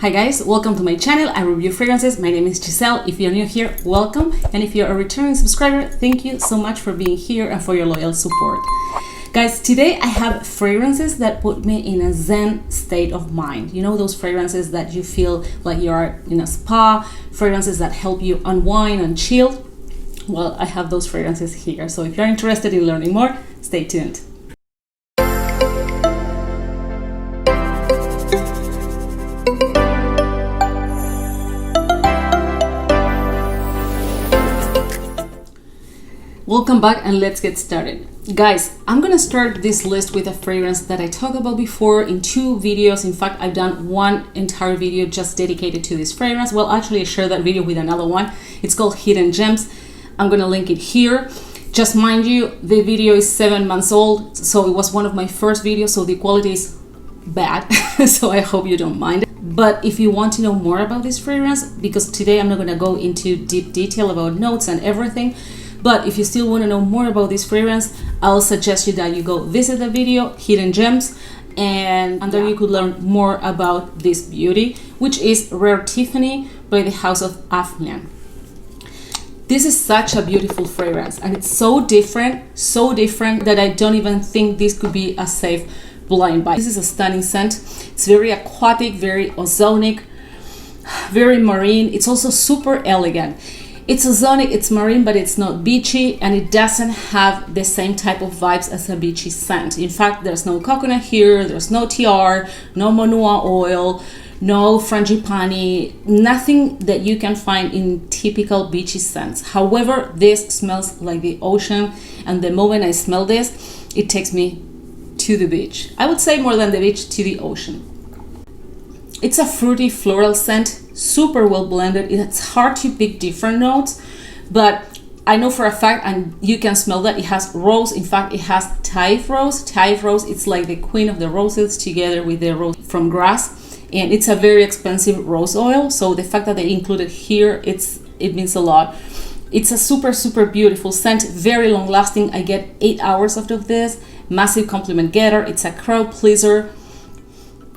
Hi guys, welcome to my channel. I review fragrances. My name is Giselle. If you're new here, welcome. And if you're a returning subscriber, thank you so much for being here and for your loyal support. Guys, today I have fragrances that put me in a zen state of mind. You know those fragrances that you feel like you're in a spa, fragrances that help you unwind and chill? Well, I have those fragrances here. So if you're interested in learning more, stay tuned. Welcome back and let's get started. Guys, I'm gonna start this list with a fragrance that I talked about before in 2 videos. In fact, I've done one entire video just dedicated to this fragrance. Well, actually I shared that video with another one. It's called Hidden Gems. I'm gonna link it here. Just mind you, the video is 7 months old, so it was one of my first videos, so the quality is bad. So I hope you don't mind. But if you want to know more about this fragrance, because today I'm not gonna go into deep detail about notes and everything, but if you still want to know more about this fragrance, I'll suggest you that you go visit the video, Hidden Gems, and there you could learn more about this beauty, which is Rare Tiffany by the house of Afnan. This is such a beautiful fragrance, and it's so different that I don't even think this could be a safe blind buy. This is a stunning scent. It's very aquatic, very ozonic, very marine. It's also super elegant. It's ozonic, it's marine, but it's not beachy, and it doesn't have the same type of vibes as a beachy scent. In fact, there's no coconut here, there's no TR, no manua oil, no frangipani, nothing that you can find in typical beachy scents. However, this smells like the ocean, and the moment I smell this, it takes me to the beach. I would say more than the beach, to the ocean. It's a fruity floral scent, super well blended. It's hard to pick different notes, but I know for a fact, and you can smell that it has rose. In fact, it has Thai rose. Thai rose, it's like the queen of the roses together with the rose from grass, and it's a very expensive rose oil. So the fact that they included here, it means a lot. It's a super beautiful scent, very long lasting. I get 8 hours out of this. Massive compliment getter. It's a crowd pleaser.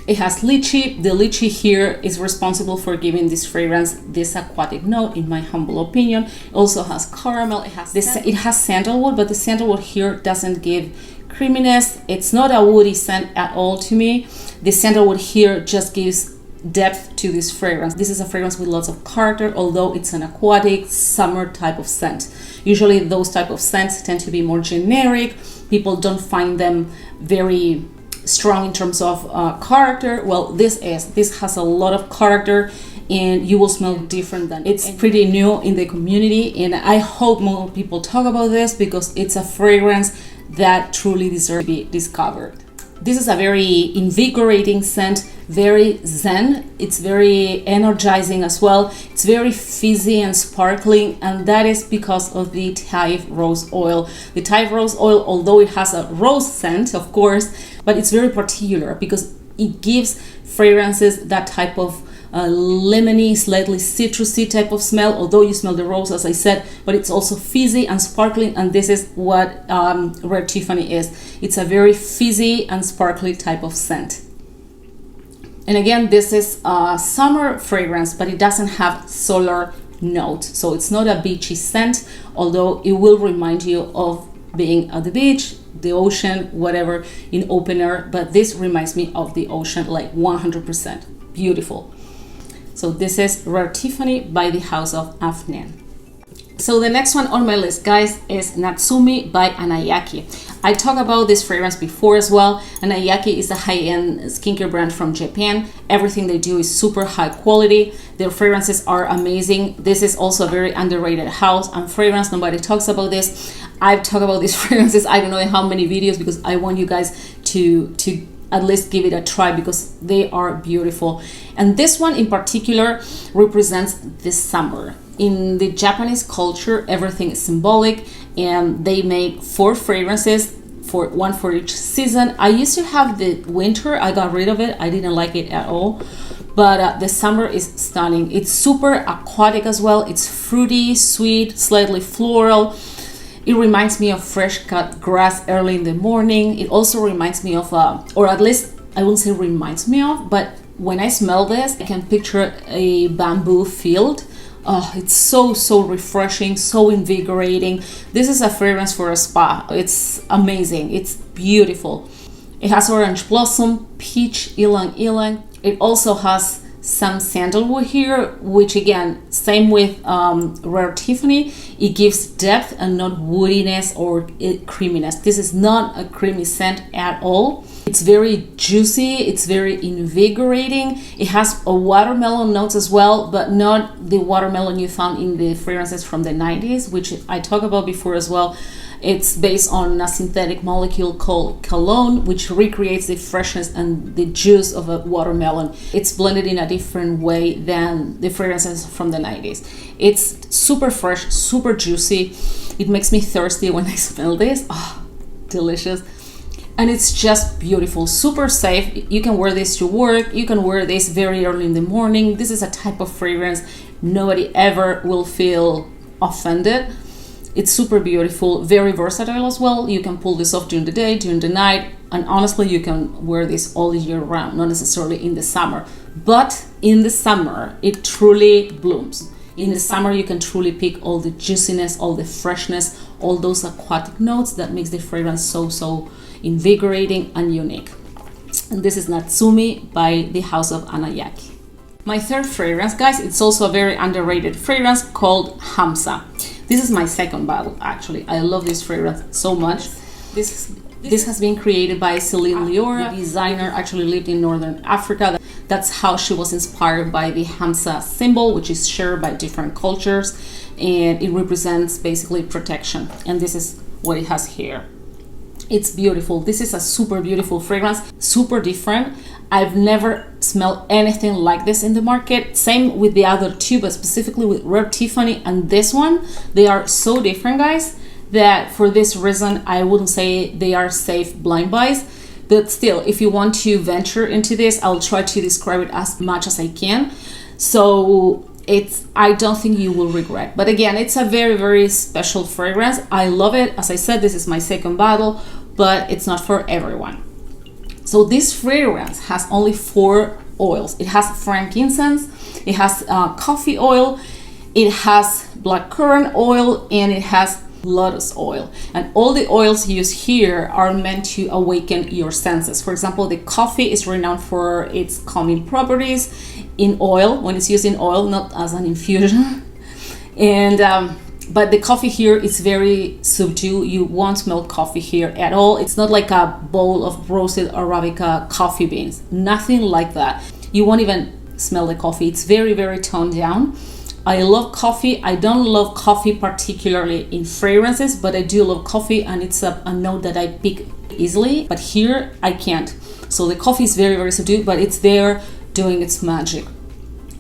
It has lychee. The lychee here is responsible for giving this fragrance this aquatic note, in my humble opinion. It also has caramel. It has sandalwood, but the sandalwood here doesn't give creaminess. It's not a woody scent at all to me. The sandalwood here just gives depth to this fragrance. This is a fragrance with lots of character, although it's an aquatic summer type of scent. Usually those type of scents tend to be more generic. People don't find them very strong in terms of character. Well, this has a lot of character, and you will smell different than it's pretty new in the community, and I hope more people talk about this because it's a fragrance that truly deserves to be discovered. This is a very invigorating scent, very zen. It's very energizing as well. It's very fizzy and sparkling, and that is because of the Thai rose oil. The Thai rose oil, although it has a rose scent, of course, but it's very particular because it gives fragrances that type of lemony, slightly citrusy type of smell, although you smell the rose, as I said, but it's also fizzy and sparkling, and this is what Rare Tiffany is. It's a very fizzy and sparkly type of scent. And again, this is a summer fragrance, but it doesn't have solar notes, so it's not a beachy scent, although it will remind you of being at the beach, the ocean, whatever, in open air, but this reminds me of the ocean like 100%. Beautiful. So this is Rare Tiffany by the house of Afnan. So the next one on my list, guys, is Natsumi by Anayaki. I talked about this fragrance before as well. Anayaki is a high-end skincare brand from Japan. Everything they do is super high quality. Their fragrances are amazing. This is also a very underrated house and fragrance. Nobody talks about this. I've talked about these fragrances, I don't know in how many videos, because I want you guys to at least give it a try because they are beautiful. And this one in particular represents the summer. In the Japanese culture, everything is symbolic, and they make 4 fragrances, one for each season. I used to have the winter, I got rid of it, I didn't like it at all. But the summer is stunning. It's super aquatic as well. It's fruity, sweet, slightly floral. It reminds me of fresh cut grass early in the morning. It also reminds me of, or at least I won't say reminds me of, but when I smell this, I can picture a bamboo field. Oh, it's so refreshing, so invigorating. This is a fragrance for a spa. It's amazing. It's beautiful. It has orange blossom, peach, ylang ylang. It also has some sandalwood here, which again, same with Rare Tiffany, it gives depth and not woodiness or creaminess. This is not a creamy scent at all. It's very juicy, it's very invigorating. It has a watermelon notes as well, but not the watermelon you found in the fragrances from the 90s, which I talked about before as well. It's based on a synthetic molecule called cologne, which recreates the freshness and the juice of a watermelon. It's blended in a different way than the fragrances from the 90s. It's super fresh, super juicy. It makes me thirsty when I smell this. Oh, delicious. And it's just beautiful, super safe. You can wear this to work. You can wear this very early in the morning. This is a type of fragrance nobody ever will feel offended. It's super beautiful, very versatile as well. You can pull this off during the day, during the night, and honestly, you can wear this all year round, not necessarily in the summer. But in the summer, it truly blooms. In the summer, you can truly pick all the juiciness, all the freshness, all those aquatic notes that makes the fragrance so invigorating and unique. And this is Natsumi by the House of Anayaki. My third fragrance, guys, it's also a very underrated fragrance called Hamsa. This is my second bottle, actually. I love this fragrance so much. This has been created by Celine Liora. The designer actually lived in Northern Africa. That's how she was inspired by the Hamsa symbol, which is shared by different cultures. And it represents basically protection. And this is what it has here. It's beautiful. This is a super beautiful fragrance, super different. I've never smelled anything like this in the market. Same with the other two, but specifically with Rare Tiffany and this one. They are so different, guys, that for this reason, I wouldn't say they are safe blind buys. But still, if you want to venture into this, I'll try to describe it as much as I can. So I don't think you will regret. But again, it's a very special fragrance. I love it. As I said, this is my second bottle, but it's not for everyone. So this fragrance has only 4 oils. It has frankincense, it has coffee oil, it has blackcurrant oil, and it has lotus oil. And all the oils used here are meant to awaken your senses. For example, the coffee is renowned for its calming properties in oil, when it's used in oil, not as an infusion. And but the coffee here is very subdued. You won't smell coffee here at all. It's not like a bowl of roasted Arabica coffee beans. Nothing like that. You won't even smell the coffee. It's very toned down. I love coffee. I don't love coffee particularly in fragrances, but I do love coffee, and it's a note that I pick easily. But here I can't. So the coffee is very subdued, but it's there doing its magic.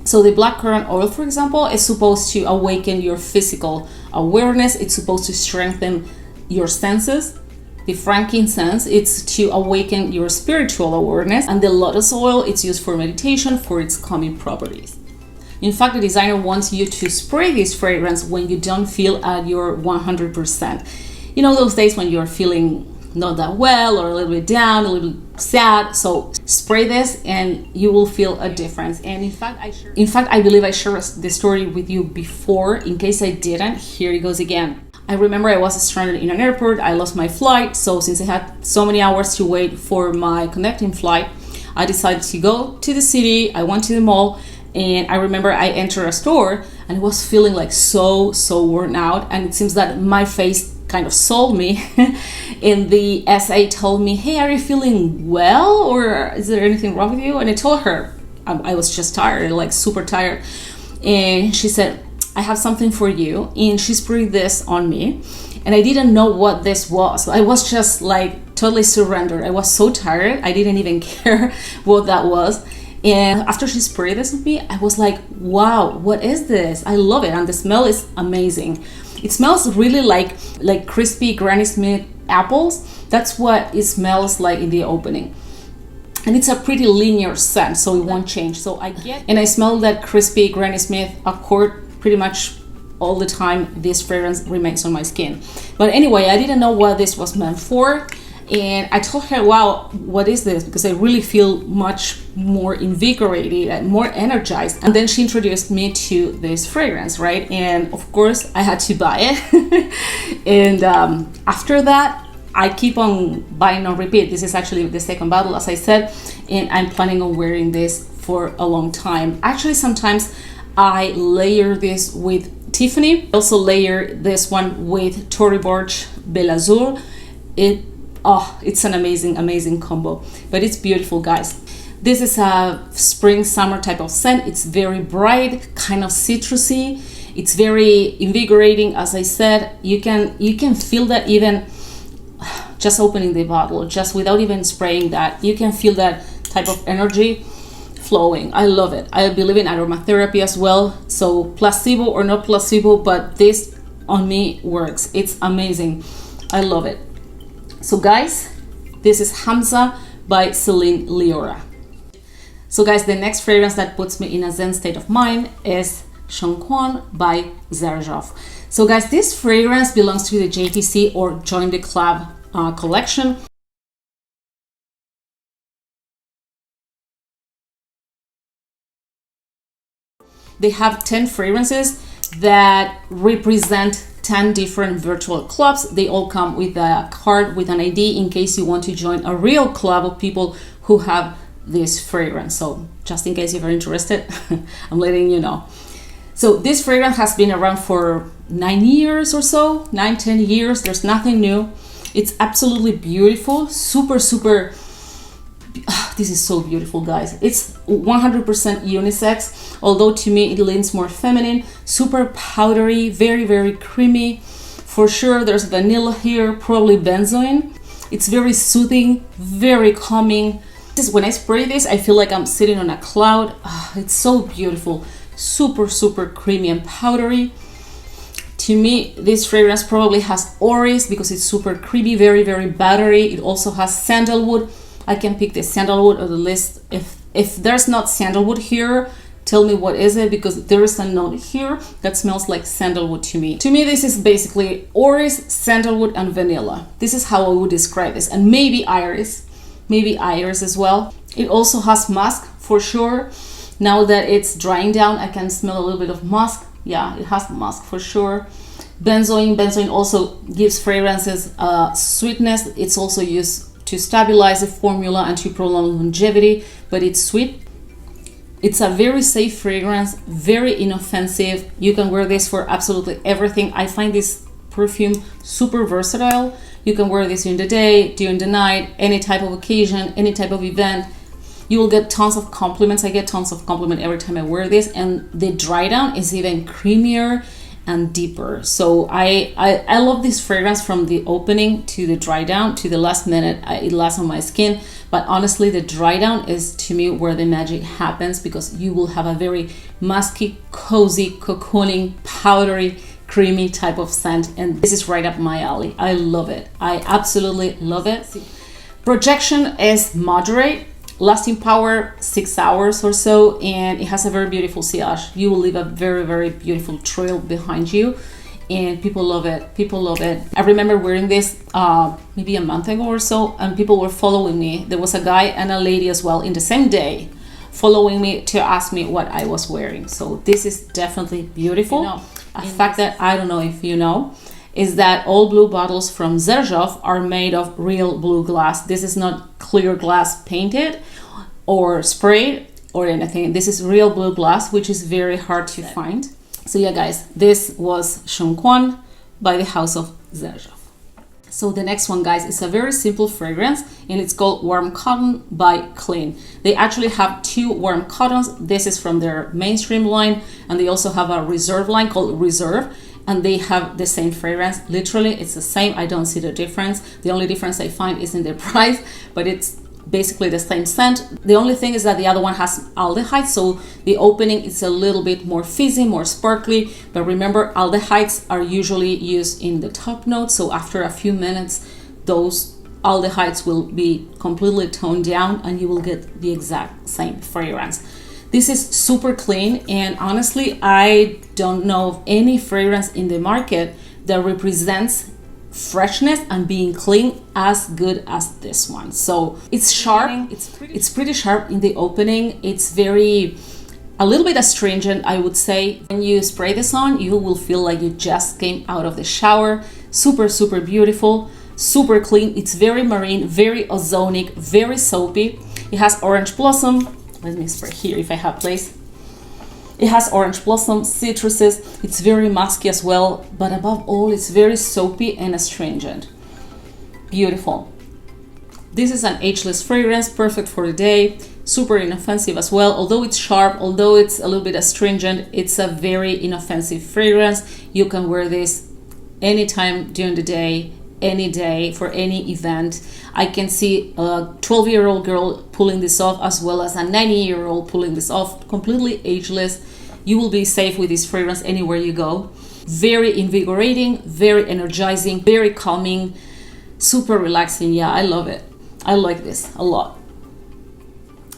So the blackcurrant oil, for example, is supposed to awaken your physical awareness. It's supposed to strengthen your senses. The frankincense, it's to awaken your spiritual awareness. And the lotus oil, it's used for meditation, for its calming properties. In fact, the designer wants you to spray this fragrance when you don't feel at your 100%. You know, those days when you're feeling not that well, or a little bit down, a little sad. So spray this and you will feel a difference. And in fact, I believe I shared this story with you before. In case I didn't, here it goes again. I remember I was stranded in an airport. I lost my flight. So since I had so many hours to wait for my connecting flight, I decided to go to the city. I went to the mall, and I remember I entered a store and I was feeling like so worn out. And it seems that my face kind of sold me. And the SA told me, "Hey, are you feeling well, or is there anything wrong with you?" And I told her I was just tired, like super tired. And she said, "I have something for you." And she sprayed this on me, and I didn't know what this was. I was just like totally surrendered. I was so tired, I didn't even care what that was. And after she sprayed this on me, I was like, wow, what is this? I love it. And the smell is amazing. It smells really like crispy Granny Smith apples. That's what it smells like in the opening. And it's a pretty linear scent, so it won't change. So I smell that crispy Granny Smith accord pretty much all the time this fragrance remains on my skin. But anyway, I didn't know what this was meant for. And I told her, wow, what is this? Because I really feel much more invigorated and more energized. And then she introduced me to this fragrance, right? And of course I had to buy it. And after that, I keep on buying on repeat. This is actually the second bottle, as I said, and I'm planning on wearing this for a long time. Actually, sometimes I layer this with Tiffany. I also layer this one with Tory Burch Belle Azur. It's an amazing combo, but it's beautiful, guys. This is a spring summer type of scent. It's very bright, kind of citrusy. It's very invigorating, as I said. You can feel that even just opening the bottle, just without even spraying that. You can feel that type of energy flowing. I love it. I believe in aromatherapy as well. So placebo or not placebo, but this on me works. It's amazing. I love it. So guys, this is Hamsa by Celine Liora. So guys, the next fragrance that puts me in a zen state of mind is Chong Quan by Xerjoff. So guys, this fragrance belongs to the JTC or Join the Club collection. They have 10 fragrances that represent 10 different virtual clubs. They all come with a card with an ID in case you want to join a real club of people who have this fragrance. So just in case you're interested, I'm letting you know. So this fragrance has been around for 9 years or so, 9-10 years. There's nothing new. It's absolutely beautiful, super this is so beautiful, guys. It's 100% unisex, although to me it leans more feminine. Super powdery, very creamy. For sure there's vanilla here, probably benzoin. It's very soothing, very calming. When I spray this, I feel like I'm sitting on a cloud. It's so beautiful, super creamy and powdery. To me, this fragrance probably has orris because it's super creamy, very buttery. It also has sandalwood. I can pick the sandalwood or the list. If there's not sandalwood here, tell me what is it, because there is a note here that smells like sandalwood to me. To me, this is basically orris, sandalwood, and vanilla. This is how I would describe this, and maybe iris as well. It also has musk for sure. Now that it's drying down, I can smell a little bit of musk. Yeah, it has musk for sure. Benzoin also gives fragrances sweetness. It's also used to stabilize the formula and to prolong longevity, but it's sweet. It's a very safe fragrance, very inoffensive. You can wear this for absolutely everything. I find this perfume super versatile. You can wear this during the day, during the night, any type of occasion, any type of event. You will get tons of compliments. I get tons of compliments every time I wear this, and the dry down is even creamier and deeper. So I love this fragrance from the opening to the dry down to the last minute. It lasts on my skin, but honestly the dry down is to me where the magic happens, because you will have a very musky, cozy, cocooning, powdery, creamy type of scent, and this is right up my alley. I love it. I absolutely love it. Projection is moderate, lasting power 6 hours or so, and it has a very beautiful sillage. You will leave a very beautiful trail behind you, and people love it. I remember wearing this maybe a month ago or so, and people were following me. There was a guy and a lady as well in the same day following me to ask me what I was wearing. So this is definitely beautiful. A fact that I don't know if you know is that all blue bottles from Xerjoff are made of real blue glass. This is not clear glass painted or sprayed or anything. This is real blue glass, which is very hard to find. So yeah, guys, this was Chong Quan by the house of Xerjoff. So the next one, guys, is a very simple fragrance, and it's called Warm Cotton by Clean. They actually have 2 warm cottons. This is from their mainstream line, and they also have a reserve line called Reserve, and they have the same fragrance. Literally, it's the same. I don't see the difference. The only difference I find is in the price, but it's basically the same scent. The only thing is that the other one has aldehydes, so the opening is a little bit more fizzy, more sparkly, but remember, aldehydes are usually used in the top note, so after a few minutes those aldehydes will be completely toned down and you will get the exact same fragrance. This is super clean, and honestly I don't know of any fragrance in the market that represents freshness and being clean as good as this one. So it's sharp, it's pretty sharp in the opening. It's very, a little bit astringent, I would say. When you spray this on, you will feel like you just came out of the shower. Super, super beautiful, super clean. It's very marine, very ozonic, very soapy. It has orange blossom. Let me spray here if I have place. It has orange blossom, citruses. It's very musky as well, but above all, it's very soapy and astringent. Beautiful. This is an ageless fragrance, perfect for the day. Super inoffensive as well. Although it's sharp, although it's a little bit astringent, it's a very inoffensive fragrance. You can wear this anytime during the day, any day, for any event. I can see a 12-year-old girl pulling this off, as well as a 90-year-old pulling this off, completely ageless. You will be safe with this fragrance anywhere you go. Very invigorating, very energizing, very calming, super relaxing. Yeah, I love it. I like this a lot.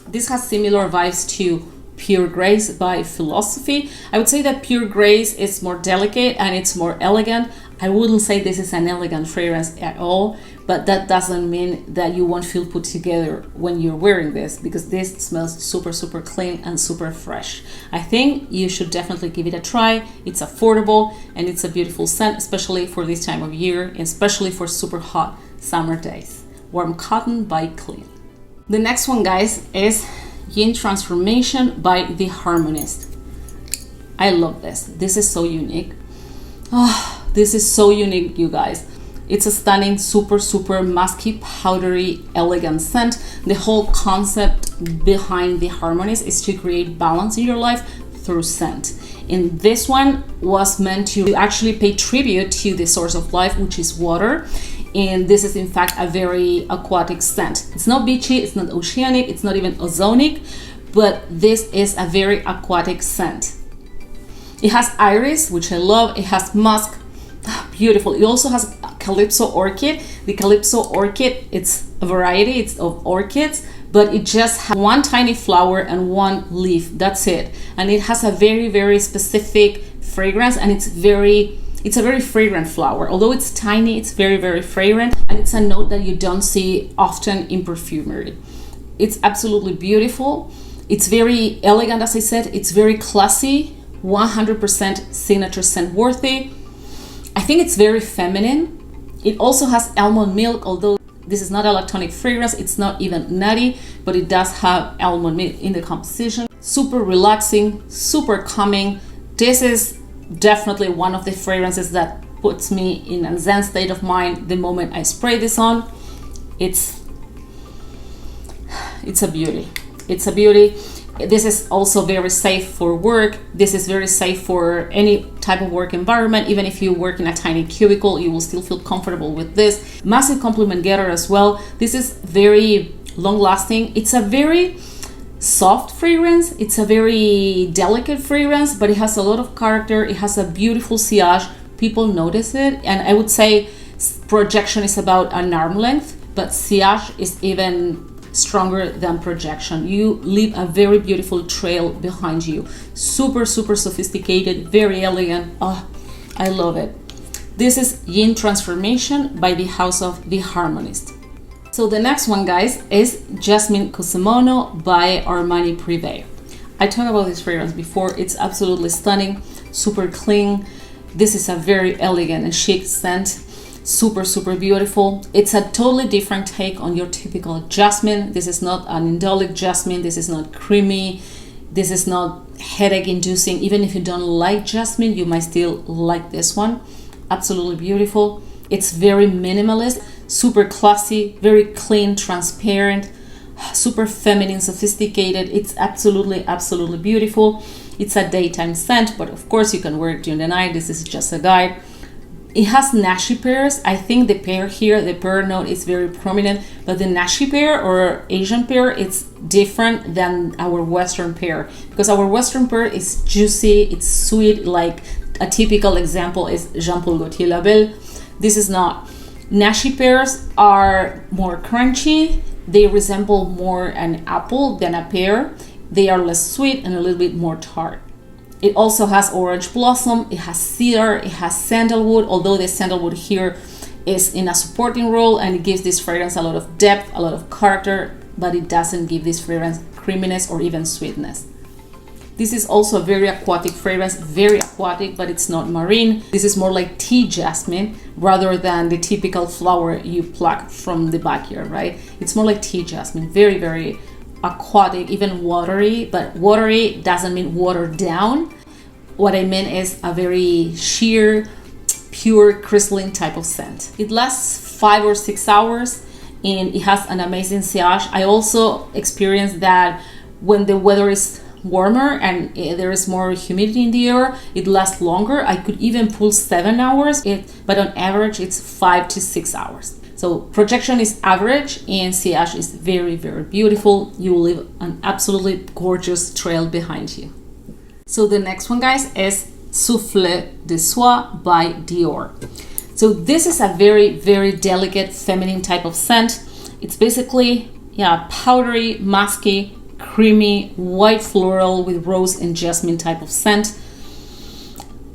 This has similar vibes to Pure Grace by Philosophy. I would say that Pure Grace is more delicate and it's more elegant. I wouldn't say this is an elegant fragrance at all, but that doesn't mean that you won't feel put together when you're wearing this, because this smells super, super clean and super fresh. I think you should definitely give it a try. It's affordable and it's a beautiful scent, especially for this time of year, and especially for super hot summer days. Warm Cotton by Clean. The next one, guys, is Yin Transformation by The Harmonist. I love this. This is so unique. Oh, this is so unique, you guys. It's a stunning, super, super musky, powdery, elegant scent. The whole concept behind The Harmonist is to create balance in your life through scent. And this one was meant to actually pay tribute to the source of life, which is water. And this is in fact a very aquatic scent. It's not beachy, it's not oceanic, it's not even ozonic, but this is a very aquatic scent. It has iris, which I love. It has musk, beautiful. It also has Calypso orchid. The Calypso orchid, it's a variety, it's of orchids, but it just has one tiny flower and one leaf, that's it. And it has a very, very specific fragrance, and it's a very fragrant flower. Although it's tiny, it's very, very fragrant, and it's a note that you don't see often in perfumery. It's absolutely beautiful. It's very elegant, as I said. It's very classy, 100% signature scent worthy. I think it's very feminine. It also has almond milk, although this is not a lactonic fragrance. It's not even nutty, but it does have almond milk in the composition. Super relaxing, super calming. This is definitely one of the fragrances that puts me in a zen state of mind the moment I spray this on. It's a beauty. It's a beauty. This is also very safe for work. This is very safe for any type of work environment. Even if you work in a tiny cubicle, you will still feel comfortable with this. Massive compliment getter as well. This is very long lasting. It's a very soft fragrance. It's a very delicate fragrance, but it has a lot of character. It has a beautiful sillage. People notice it. And I would say projection is about an arm length, but sillage is even stronger than projection. You leave a very beautiful trail behind you. Super, super sophisticated, very elegant. Oh, I love it. This is Yin Transformation by the House of The Harmonist. So the next one, guys, is Jasmine Kosimono by Armani Privé. I talked about this fragrance before. It's absolutely stunning, super clean. This is a very elegant and chic scent. Super, super beautiful. It's a totally different take on your typical jasmine. This is not an indolic jasmine. This is not creamy. This is not headache inducing. Even if you don't like jasmine, you might still like this one. Absolutely beautiful. It's very minimalist, super classy, very clean, transparent, super feminine, sophisticated. It's absolutely, absolutely beautiful. It's a daytime scent, but of course you can wear it during the night. This is just a guide. It has nashi pears. I think the pear here, the pear note is very prominent, but the nashi pear or Asian pear, it's different than our Western pear, because our Western pear is juicy, it's sweet, like a typical example is Jean-Paul Gaultier Label. This is not. Nashi pears are more crunchy. They resemble more an apple than a pear. They are less sweet and a little bit more tart. It also has orange blossom, it has cedar, it has sandalwood, although the sandalwood here is in a supporting role, and it gives this fragrance a lot of depth, a lot of character, but it doesn't give this fragrance creaminess or even sweetness. This is also a very aquatic fragrance, very aquatic, but it's not marine. This is more like tea jasmine rather than the typical flower you pluck from the backyard, right? It's more like tea jasmine, very, very aquatic, even watery, but watery doesn't mean watered down. What I mean is a very sheer, pure, crystalline type of scent. It lasts 5 or 6 hours and it has an amazing sillage. I also experienced that when the weather is warmer and there is more humidity in the air, it lasts longer. I could even pull 7 hours, but on average it's 5 to 6 hours. So projection is average and sillage is very, very beautiful. You will leave an absolutely gorgeous trail behind you. So the next one, guys, is Souffle de Soir by Dior. So this is a very, very delicate feminine type of scent. It's basically, powdery, musky, creamy, white floral with rose and jasmine type of scent.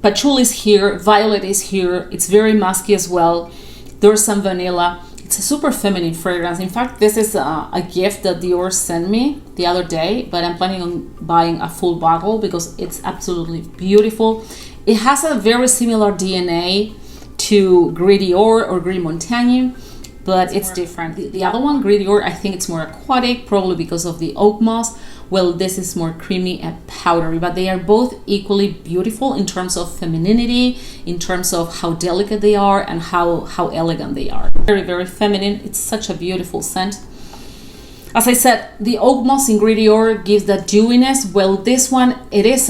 Patchouli is here, violet is here. It's very musky as well. There's some vanilla. It's a super feminine fragrance. In fact, this is a gift that Dior sent me the other day, but I'm planning on buying a full bottle because it's absolutely beautiful. It has a very similar DNA to Gris Dior or Gris Montagne, but it's different. The other one, Gris Dior, I think it's more aquatic, probably because of the oak moss. Well, this is more creamy and powdery, but they are both equally beautiful in terms of femininity, in terms of how delicate they are and how elegant they are. Very, very feminine. It's such a beautiful scent. As I said, the oak moss in Gris Dior gives that dewiness. Well, this one, it is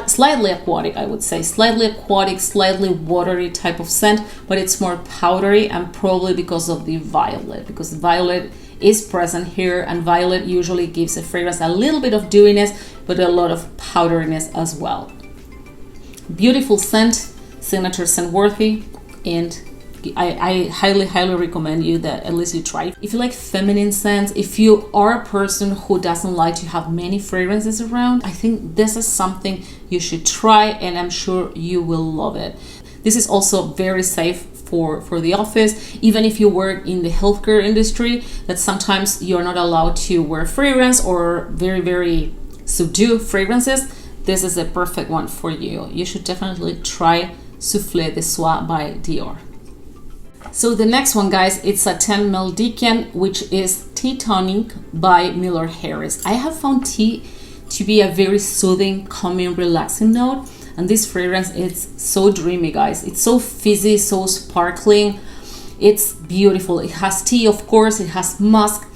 slightly aquatic, I would say. Slightly aquatic, slightly watery type of scent, but it's more powdery, and probably because of the violet, because violet is present here, and violet usually gives a fragrance a little bit of dewiness, but a lot of powderiness as well. Beautiful scent, signature scent worthy, and I highly recommend you that at least you try it. If you like feminine scents, if you are a person who doesn't like to have many fragrances around, I think this is something you should try, and I'm sure you will love it. This is also very safe for the office, even if you work in the healthcare industry, that sometimes you're not allowed to wear fragrance or very, very subdued fragrances. This is a perfect one for you. You should definitely try Souffle de Soir by Dior. So the next one, guys, it's a 10 ml decan, which is Tea Tonic by Miller Harris. I have found tea to be a very soothing, calming, relaxing note. And this fragrance is so dreamy, guys. It's so fizzy, so sparkling. It's beautiful. It has tea, of course. It has musk.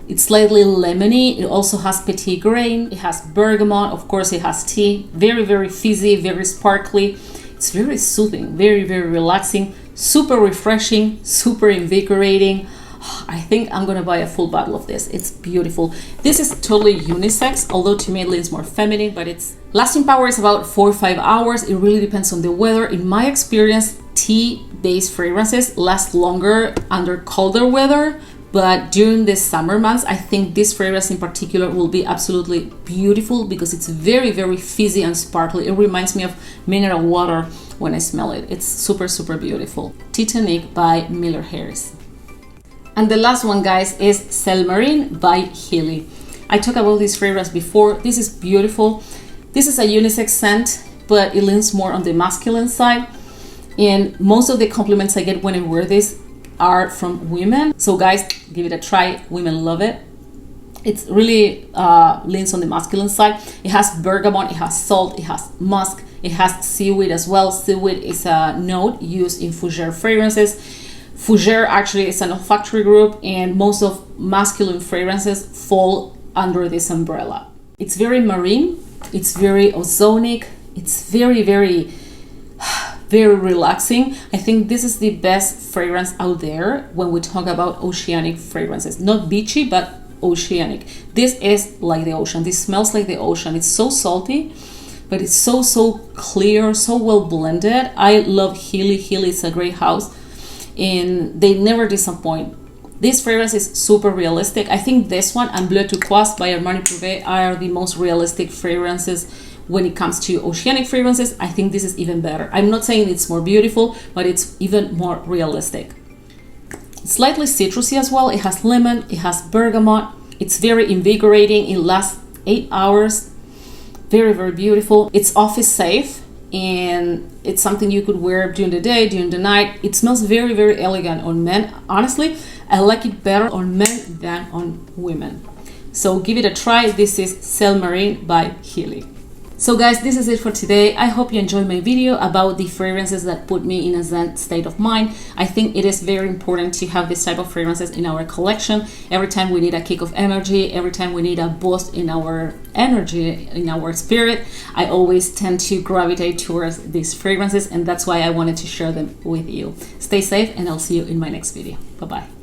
It's slightly lemony. It also has petit grain. It has bergamot. Of course, it has tea. Very, very fizzy, very sparkly. It's very soothing, very, very relaxing, super refreshing, super invigorating. I think I'm gonna buy a full bottle of this. It's beautiful. This is totally unisex, although to me it leans more feminine, but its lasting power is about 4 or 5 hours. It really depends on the weather. In my experience, tea-based fragrances last longer under colder weather, but during the summer months, I think this fragrance in particular will be absolutely beautiful because it's very, very fizzy and sparkly. It reminds me of mineral water when I smell it. It's super, super beautiful. Tonic by Miller Harris. And the last one, guys, is Cell Marine by Healy. I talked about this fragrance before. This is beautiful. This is a unisex scent, but it leans more on the masculine side. And most of the compliments I get when I wear this are from women. So guys, give it a try. Women love it. It really leans on the masculine side. It has bergamot, it has salt, it has musk, it has seaweed as well. Seaweed is a note used in fougere fragrances. Fougere actually is an olfactory group, and most of masculine fragrances fall under this umbrella. It's very marine, it's very ozonic, it's very, very, very relaxing. I think this is the best fragrance out there when we talk about oceanic fragrances. Not beachy, but oceanic. This is like the ocean. This smells like the ocean. It's so salty, but it's so clear, so well blended. I love Healy. Healy is a great house, and they never disappoint. This fragrance is super realistic. I think this one and Bleu Turquoise by Armani Privé are the most realistic fragrances when it comes to oceanic fragrances, I think this is even better. I'm not saying it's more beautiful, but it's even more realistic. Slightly citrusy as well. It has lemon, it has bergamot. It's very invigorating. It lasts 8 hours. Very, very beautiful. It's office safe, and it's something you could wear during the day, during the night. It smells very, very elegant on men. Honestly, I like it better on men than on women. So give it a try. This is Cell Marine by Healy. So guys, this is it for today. I hope you enjoyed my video about the fragrances that put me in a Zen state of mind. I think it is very important to have this type of fragrances in our collection. Every time we need a kick of energy, every time we need a boost in our energy, in our spirit, I always tend to gravitate towards these fragrances, and that's why I wanted to share them with you. Stay safe, and I'll see you in my next video. Bye-bye.